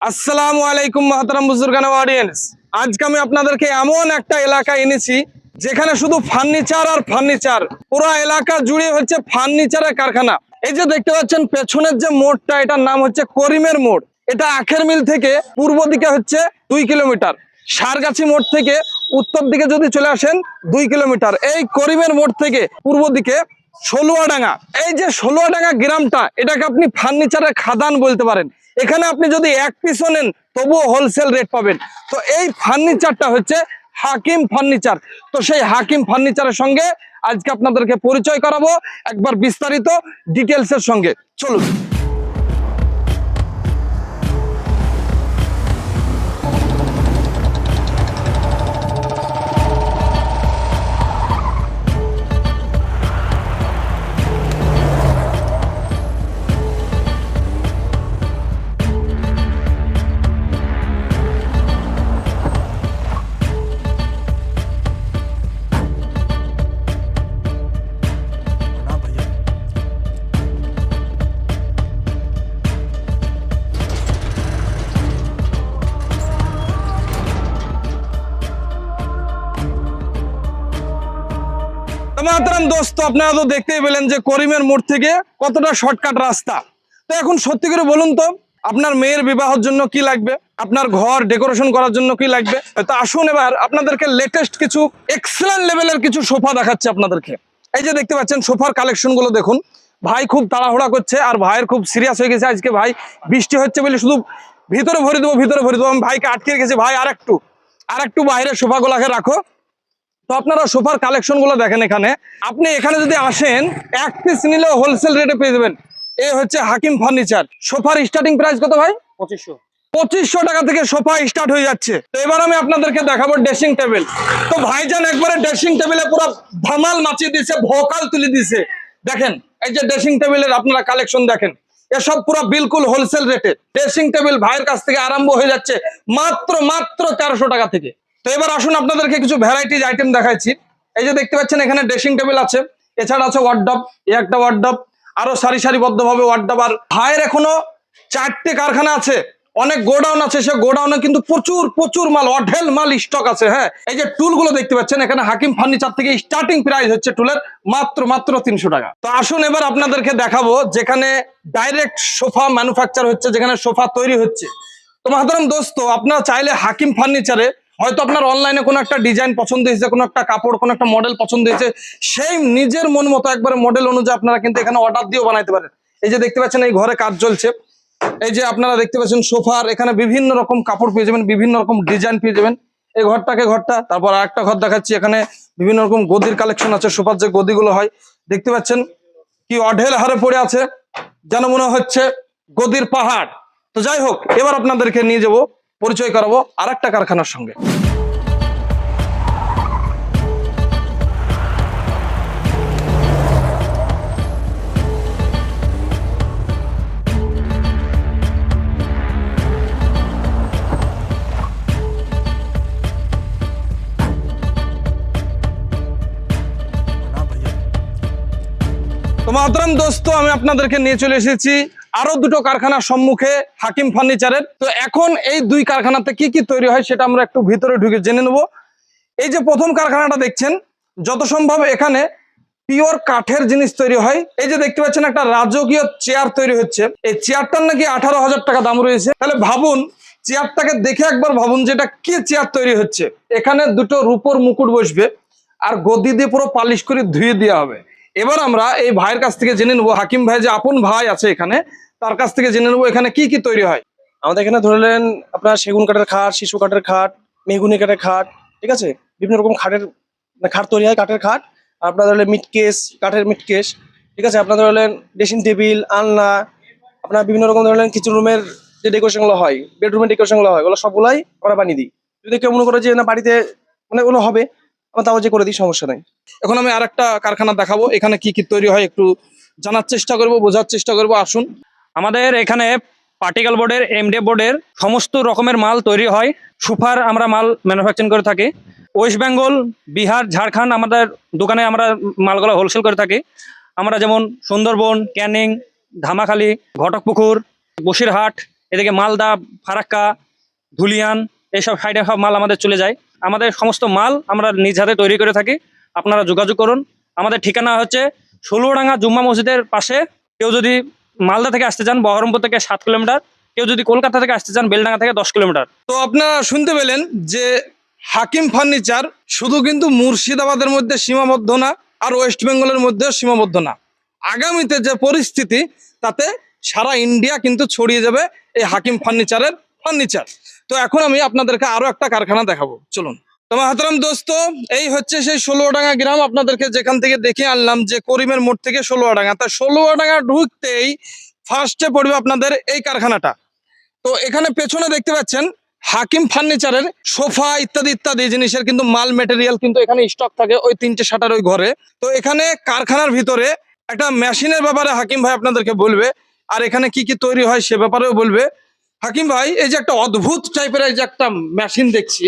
আসসালামু আলাইকুম মহতারাম বুজুর্গান অডিয়েন্স। আজকে আমি আপনাদেরকে এমন একটা এলাকায় এনেছি যেখানে শুধু ফার্নিচার আর ফার্নিচার, পুরো এলাকা জুড়ে হচ্ছে ফার্নিচারের কারখানা। এই যে দেখতে পাচ্ছেন পেছনের যে মোড়টা, এটার নাম হচ্ছে করিমের মোড়। এটা আখের মিল থেকে পূর্ব দিকে হচ্ছে 2 কিলোমিটার, সারগাছি মোড় থেকে উত্তর দিকে যদি চলে আসেন 2 কিলোমিটার। এই করিমের মোড় থেকে পূর্ব দিকে ষোলুয়াডাঙ্গা। এই যে ষোলুয়াডাঙ্গা গ্রামটা, এটাকে আপনি ফার্নিচারের খাদান বলতে পারেন। এখানে আপনি যদি এক পিসও নেন তবুও হোলসেল রেট পাবেন। তো এই ফার্নিচারটা হচ্ছে হাকিম ফার্নিচার। তো সেই হাকিম ফার্নিচারের সঙ্গে আজকে আপনাদেরকে পরিচয় করাবো একবার বিস্তারিত ডিটেলসের সঙ্গে। চলুন। দোস্ত, আপনারা তো দেখতেই পেলেন যে করিমের মোড় থেকে কতটা শর্টকাট রাস্তা। তো এখন সত্যি করে বলুন তো, আপনার মেয়ের বিবাহের জন্য কি লাগবে, আপনার ঘর ডেকোরেশন করার জন্য কি লাগবে। তো আসুন এবার আপনাদেরকে লেটেস্ট কিছু এক্সেলেন্ট লেভেলের কিছু সোফা দেখাচ্ছে আপনাদেরকে। এই যে দেখতে পাচ্ছেন সোফার কালেকশন গুলো দেখুন। ভাই খুব তাড়াহুড়া করছে আর ভাইয়ের খুব সিরিয়াস হয়ে গেছে। আজকে ভাই বৃষ্টি হচ্ছে বলে শুধু ভিতরে ভরে দেবো ভিতরে ভরে দেবো। আমি ভাইকে আটকে রেখেছি, ভাই আর একটু বাইরের সোফাগুলোকে রাখো। তো আপনারা সোফার কালেকশন গুলো দেখেন। এখানে আপনি এখানে যদি আসেন এক পিস নিলেও হোলসেল রেটে পেয়ে যাবেন। এই হচ্ছে হাকিম ফার্নিচার। সোফার স্টার্টিং প্রাইস কত ভাই? 2500 টাকা থেকে সোফা স্টার্ট হয়ে যাচ্ছে। তো এবার আমি আপনাদেরকে দেখাবো ড্রেসিং টেবিল। তো ভাইজান একবারে ড্রেসিং টেবিলে পুরো ধামাল মাচিয়ে দিয়েছে, ভোকাল তুলে দিয়েছে। দেখেন এই যে ড্রেসিং টেবিলের আপনারা কালেকশন দেখেন, এসব পুরো বিলকুল হোলসেল রেটে। ড্রেসিং টেবিল ভাইয়ের কাছ থেকে আরম্ভ হয়ে যাচ্ছে মাত্র 1300 টাকা থেকে। তো এবার আসুন আপনাদেরকে কিছু ভ্যারাইটিজ আইটেম দেখাচ্ছি। এই যে দেখতে পাচ্ছেন এখানে ড্রেসিং টেবিল আছে, এছাড়া আছে ওয়ার্ডরোব, একটা ওয়ার্ডরোব, আরো সারি সারিবদ্ধভাবে ওয়ার্ডরোব। আর ভাইয়ের এখনো 4টে কারখানা আছে, অনেক গোডাউন আছে। সে গোডাউনে কিন্তু প্রচুর মাল, অঢেল মাল স্টক আছে। হ্যাঁ, এই যে টুল গুলো দেখতে পাচ্ছেন এখানে হাকিম ফার্নিচার থেকে স্টার্টিং প্রাইস হচ্ছে টুলের মাত্র 300 টাকা। তো আসুন এবার আপনাদেরকে দেখাবো যেখানে ডাইরেক্ট সোফা ম্যানুফ্যাকচার হচ্ছে, যেখানে সোফা তৈরি হচ্ছে। তো মাহতারাম দোস্ত, আপনারা চাইলে হাকিম ফার্নিচারে হয়তো আপনার অনলাইনে কোনো একটা ডিজাইন পছন্দ হয়েছে, কোনো একটা কাপড়, কোনো একটা মডেল পছন্দ হয়েছে, সেই নিজের মন মতো একবারে মডেল অনুযায়ী আপনারা কিন্তু এখানে অর্ডার দিয়েও বানাইতে পারেন। এই যে দেখতে পাচ্ছেন এই ঘরে কাজ চলছে। এই যে আপনারা দেখতে পাচ্ছেন সোফার এখানে বিভিন্ন রকম কাপড় পেয়ে যাবেন, বিভিন্ন রকম ডিজাইন পেয়ে যাবেন। এই ঘরটা, তারপর আরেকটা ঘর দেখাচ্ছি। এখানে বিভিন্ন রকম গদির কালেকশন আছে। সোফার যে গদিগুলো হয় দেখতে পাচ্ছেন কি অঢেল হারে পড়ে আছে, যেন মনে হচ্ছে গদির পাহাড়। তো যাই হোক, এবার আপনাদেরকে নিয়ে যাব, পরিচয় করাবো আরেকটা কারখানার সঙ্গে। তো মাহতারাম দোস্ত, আমি আপনাদেরকে নিয়ে চলে এসেছি আরো দুটো কারখানার সম্মুখে হাকিম ফার্নিচারের। তো এখন এই দুই কারখানাতে কি কি তৈরি হয় সেটা আমরা একটু ভিতরে ঢুকে জেনে নেব। এই যে প্রথম কারখানাটা দেখছেন, যত সম্ভব এখানে পিওর কাঠের জিনিস তৈরি হয়। এই যে দেখতে পাচ্ছেন একটা রাজকীয় চেয়ার তৈরি হচ্ছে। এই চেয়ারটার নাকি 18,000 টাকা দাম রয়েছে। তাহলে ভাবুন, চেয়ারটাকে দেখে একবার ভাবুন যে এটা কি চেয়ার তৈরি হচ্ছে। এখানে দুটো রূপোর মুকুট বসবে আর গদি দিয়ে পুরো পালিশ করে ধুয়ে দেওয়া হবে। এবার আমরা এই ভাইয়ের কাছ থেকে জেনে নেবো, হাকিম ভাই যে আপন ভাই আছে এখানে, তার কাছ থেকে জেনে নেবো এখানে কি কি তৈরি হয়। আমাদের এখানে ধরলেন আপনার সেগুন কাঠের খাট, শিশু কাঠের খাট, মেহগুনি কাঠের খাট, ঠিক আছে, বিভিন্ন রকম খাট তৈরি হয়, কাঠের খাট। আপনার ধরলেন কাঠের মিট কেস, ঠিক আছে, আপনার ধরলেন ড্রেসিং টেবিল, আলনা, আপনার বিভিন্ন রকম ধরলেন কিচেন রুমের যে ডেকোরেশনগুলো হয়, বেডরুমের ডেকোরেশনগুলো হয়, ওগুলো সবগুলাই আমরা বানিয়ে দিই। যদি কেউ মনে করে যে না বাড়িতে মানে ওগুলো হবে, আমরা তাও যে করে দিই, সমস্যা নাই। এখন আমি আরেকটা কারখানা দেখাবো, এখানে কি কি তৈরি হয় একটু জানার চেষ্টা করবো, বোঝার চেষ্টা করবো। আসুন। আমাদের এখানে পার্টিকেল বোর্ডের, এমডি বোর্ডের সমস্ত রকমের মাল তৈরি হয়। সুপার আমরা মাল ম্যানুফ্যাকচারিং করে থাকি। ওয়েস্ট বেঙ্গল, বিহার, ঝাড়খণ্ড আমাদের দোকানে আমরা মালগুলো হোলসেল করে থাকি। আমরা যেমন সুন্দরবন, ক্যানিং, ধামাখালী, ঘটকপুকুর, বসিরহাট, এদিকে মালদা, ফারাক্কা, ধুলিয়ান এইসব সাইডে সব মাল আমাদের চলে যায়। আমাদের সমস্ত মাল আমরা নিজ হাতে তৈরি করে থাকি। আপনারা যোগাযোগ করুন। আমাদের ঠিকানা হচ্ছে ষোলোডাঙ্গা জুম্মা মসজিদের পাশে। কেউ যদি মালদা থেকে আসতে চান বহরমপুর থেকে 7 কিলোমিটার, কেউ যদি কলকাতা থেকে আসতে চান বেলডাঙ্গা থেকে 10 কিলোমিটার। তো আপনারা শুনতে পেলেন যে হাকিম ফার্নিচার শুধু কিন্তু মুর্শিদাবাদের মধ্যে সীমাবদ্ধ না, আর ওয়েস্ট বেঙ্গলের মধ্যেও সীমাবদ্ধ না। আগামীতে যে পরিস্থিতি, তাতে সারা ইন্ডিয়া কিন্তু ছড়িয়ে যাবে এই হাকিম ফার্নিচারের ফার্নিচার। তো এখন আমি আপনাদেরকে আরো একটা কারখানা দেখাবো, চলুন। তোমার হাতরাম দোস্ত, এই হচ্ছে সেই ষোলোডাঙ্গা গ্রাম। আপনাদেরকে যেখান থেকে দেখে আনলাম যে করিমের মোড় থেকে ষোলোডাঙ্গা, তা ষোলোডাঙ্গা ঢুকতেই ফার্স্টে পড়বে আপনাদের এই কারখানাটা। তো এখানে পেছনে দেখতে পাচ্ছেন হাকিম ফার্নিচারের সোফা ইত্যাদি ইত্যাদি জিনিসের কিন্তু মাল মেটেরিয়াল কিন্তু এখানে স্টক থাকে ওই 3টে শাটার ওই ঘরে। তো এখানে কারখানার ভিতরে একটা মেশিনের ব্যাপারে হাকিম ভাই আপনাদেরকে বলবে, আর এখানে কি কি তৈরি হয় সে ব্যাপারেও বলবে। হাকিম ভাই, এই যে একটা অদ্ভুত টাইপের এই যে একটা মেশিন দেখছি,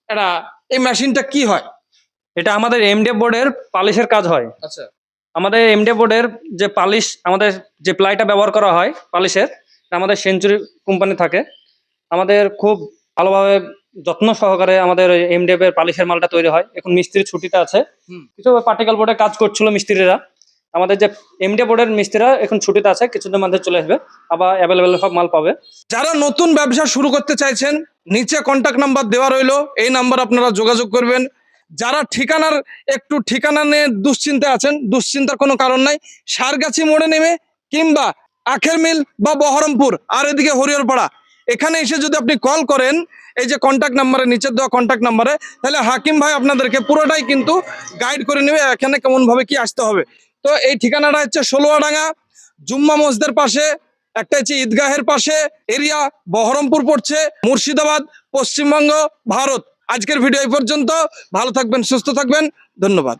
এটা এই মেশিনটা কি হয়? এটা আমাদের এমডিএফ বোর্ডের পালিশের কাজ হয়। আচ্ছা, আমাদের এমডিএফ বোর্ডের যে পালিশ, আমাদের যে প্লাইটা ব্যবহার করা হয় পালিশের, এটা আমাদের সেঞ্চুরি কোম্পানি থাকে। আমাদের খুব ভালোভাবে যত্ন সহকারে আমাদের এমডিএফ এর পালিশের মালটা তৈরি হয়। এখন মিস্ত্রি ছুটিতে আছে, কিছু পার্টিকেল বোর্ডে কাজ করছিল মিস্ত্রিরা। আমাদের যে এমডিএফ বোর্ডের মিস্ত্রিরা এখন ছুটিতে আছে, কিছুদিন মধ্যে চলে আসবে, আবার অ্যাভেলেবেল সব মাল পাবে। যারা নতুন ব্যবসা শুরু করতে চাইছেন, নিচে কন্টাক্ট নাম্বার দেওয়া রইলো, এই নাম্বার আপনারা যোগাযোগ করবেন। যারা ঠিকানা নিয়ে দুশ্চিন্তা আছেন, দুশ্চিন্তার কোনো কারণ নাই। সারগাছি মোড়ে নেমে কিংবা আখের মিল বা বহরমপুর আর এদিকে হরিহরপাড়া, এখানে এসে যদি আপনি কল করেন এই যে কন্টাক্ট নাম্বারে, নিচে দেওয়া কন্টাক্ট নাম্বারে, তাহলে হাকিম ভাই আপনাদেরকে পুরোটাই কিন্তু গাইড করে নেবে এখানে কেমন ভাবে কি আসতে হবে। তো এই ঠিকানাটা হচ্ছে ষোলোডাঙ্গা জুম্মা মসজিদের পাশে, একটা হচ্ছে ঈদগাহের পাশে, এরিয়া বহরমপুর পড়ছে, মুর্শিদাবাদ, পশ্চিমবঙ্গ, ভারত। আজকের ভিডিও এই পর্যন্ত। ভালো থাকবেন, সুস্থ থাকবেন, ধন্যবাদ।